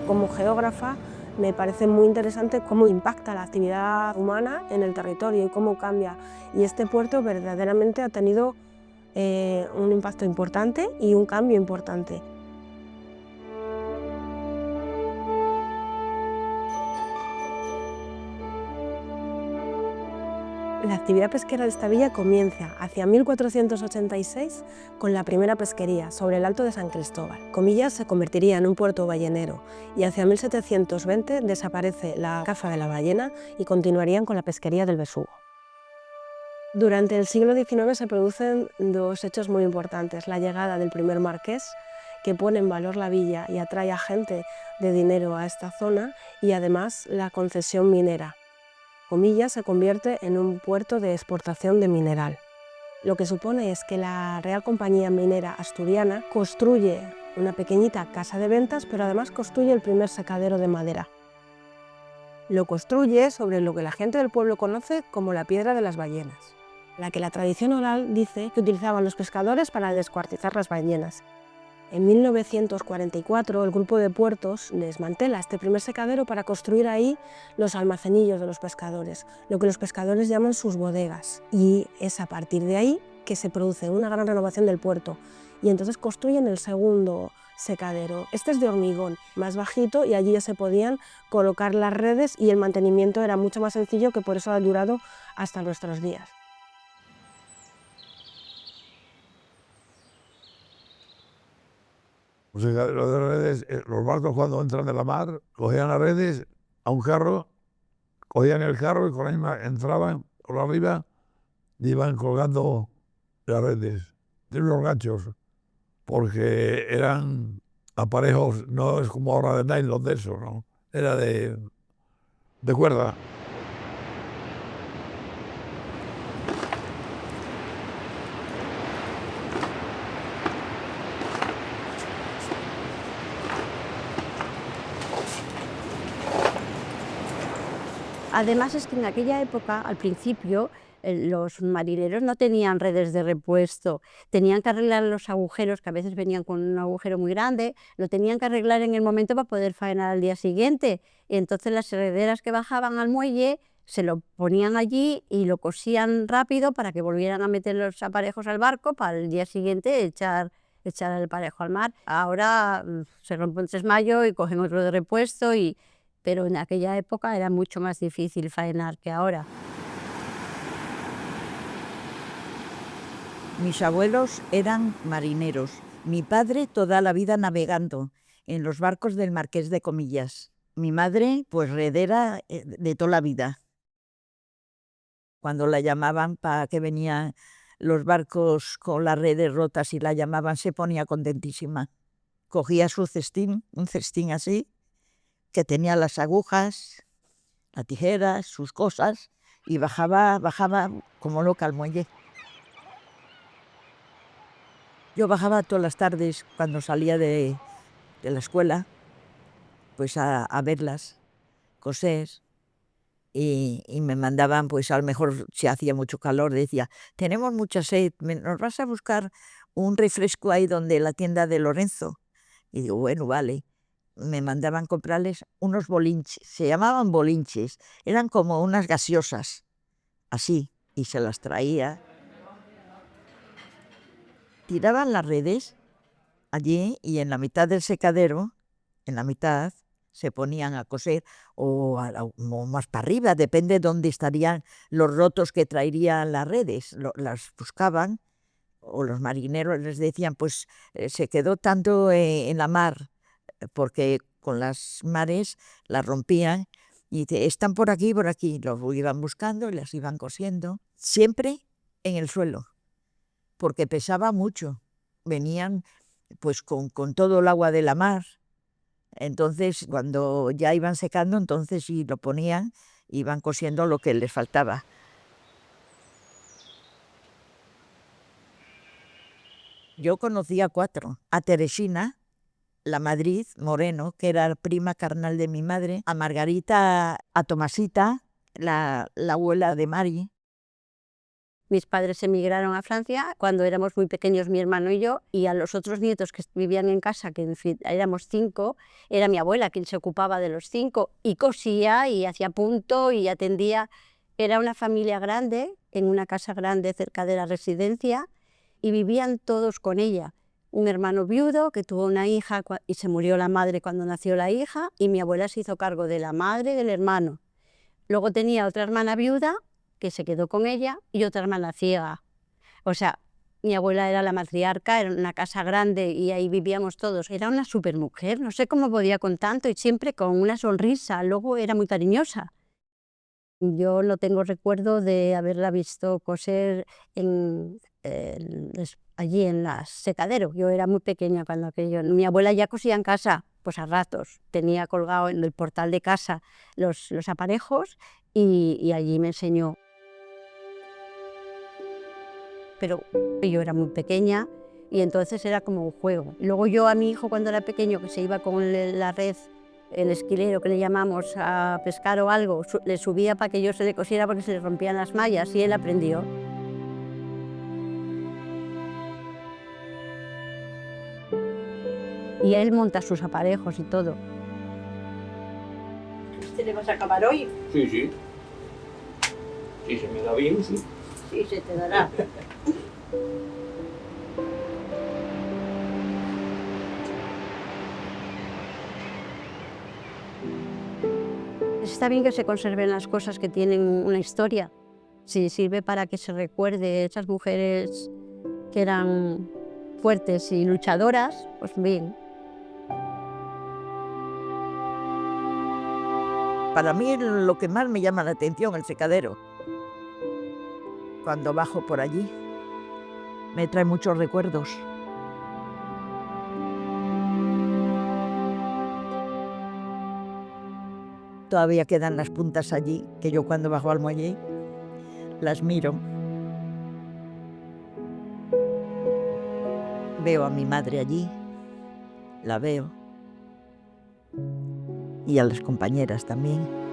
Como geógrafa me parece muy interesante cómo impacta la actividad humana en el territorio y cómo cambia. Y este puerto verdaderamente ha tenido un impacto importante y un cambio importante. La actividad pesquera de esta villa comienza hacia 1486 con la primera pesquería sobre el Alto de San Cristóbal. Comillas se convertiría en un puerto ballenero y hacia 1720 desaparece la caza de la ballena y continuarían con la pesquería del besugo. Durante el siglo XIX se producen dos hechos muy importantes: la llegada del primer marqués, que pone en valor la villa y atrae a gente de dinero a esta zona, y además la concesión minera. Comillas se convierte en un puerto de exportación de mineral. Lo que supone es que la Real Compañía Minera Asturiana construye una pequeñita casa de ventas, pero además construye el primer secadero de madera. Lo construye sobre lo que la gente del pueblo conoce como la piedra de las ballenas, la que la tradición oral dice que utilizaban los pescadores para descuartizar las ballenas. En 1944 el grupo de puertos desmantela este primer secadero para construir ahí los almacenillos de los pescadores, lo que los pescadores llaman sus bodegas, y es a partir de ahí que se produce una gran renovación del puerto, y entonces construyen el segundo secadero. Este es de hormigón, más bajito, y allí ya se podían colocar las redes y el mantenimiento era mucho más sencillo, que por eso ha durado hasta nuestros días. Un secadero de redes, los barcos cuando entran de la mar cogían las redes a un carro, cogían el carro y con la misma entraban por arriba y iban colgando las redes de los ganchos, porque eran aparejos, no es como ahora de nylon de eso, ¿no? Era de cuerda. Además es que en aquella época, al principio, los marineros no tenían redes de repuesto, tenían que arreglar los agujeros, que a veces venían con un agujero muy grande, lo tenían que arreglar en el momento para poder faenar al día siguiente. Y entonces las herrederas que bajaban al muelle se lo ponían allí y lo cosían rápido para que volvieran a meter los aparejos al barco para el día siguiente echar el aparejo al mar. Ahora se rompe un tresmayo y cogen otro de repuesto, pero en aquella época era mucho más difícil faenar que ahora. Mis abuelos eran marineros. Mi padre toda la vida navegando en los barcos del Marqués de Comillas. Mi madre, pues redera de toda la vida. Cuando la llamaban para que venían los barcos con las redes rotas y la llamaban, se ponía contentísima. Cogía su cestín, un cestín así, que tenía las agujas, las tijeras, sus cosas, y bajaba como loca al muelle. Yo bajaba todas las tardes cuando salía de la escuela, pues a verlas coser, y me mandaban, pues a lo mejor si hacía mucho calor, decía, tenemos mucha sed, ¿nos vas a buscar un refresco ahí donde la tienda de Lorenzo? Y digo, bueno, vale. Me mandaban comprarles unos bolinches, se llamaban bolinches, eran como unas gaseosas, así, y se las traía. Tiraban las redes allí y en la mitad del secadero, en la mitad, se ponían a coser o más para arriba, depende de dónde estarían los rotos que traerían las redes. Las buscaban, o los marineros les decían, pues se quedó tanto en la mar, porque con las mares las rompían, y están por aquí, los iban buscando y las iban cosiendo, siempre en el suelo, porque pesaba mucho. Venían pues con todo el agua de la mar. Entonces, cuando ya iban secando, entonces sí lo ponían, iban cosiendo lo que les faltaba. Yo conocí a 4, a Teresina, la Madrid Moreno, que era prima carnal de mi madre, a Margarita, a Tomasita, la abuela de Mari. Mis padres emigraron a Francia cuando éramos muy pequeños, mi hermano y yo, y a los otros nietos que vivían en casa, que en fin, éramos 5, era mi abuela quien se ocupaba de los 5 y cosía y hacía punto y atendía. Era una familia grande, en una casa grande cerca de la residencia, y vivían todos con ella. Un hermano viudo que tuvo una hija y se murió la madre cuando nació la hija, y mi abuela se hizo cargo de la madre y del hermano. Luego tenía otra hermana viuda que se quedó con ella y otra hermana ciega. O sea, mi abuela era la matriarca, era una casa grande y ahí vivíamos todos. Era una supermujer, no sé cómo podía con tanto y siempre con una sonrisa. Luego era muy cariñosa. Yo no tengo recuerdo de haberla visto coser allí en el secadero. Yo era muy pequeña cuando aquello. Mi abuela ya cosía en casa, pues a ratos. Tenía colgado en el portal de casa los aparejos y allí me enseñó. Pero yo era muy pequeña y entonces era como un juego. Luego yo a mi hijo cuando era pequeño, que se iba con la red, el esquilero que le llamamos, a pescar o algo, le subía para que yo se le cosiera porque se le rompían las mallas y él aprendió. Y él monta sus aparejos y todo. ¿Te le vas a acabar hoy? Sí, sí. Si se me da bien, sí. Sí, se te dará. Está bien que se conserven las cosas que tienen una historia. Si sirve para que se recuerde esas mujeres que eran fuertes y luchadoras, pues bien. Para mí lo que más me llama la atención, el secadero. Cuando bajo por allí, me trae muchos recuerdos. Todavía quedan las puntas allí, que yo cuando bajo al muelle las miro. Veo a mi madre allí, la veo, y a las compañeras también.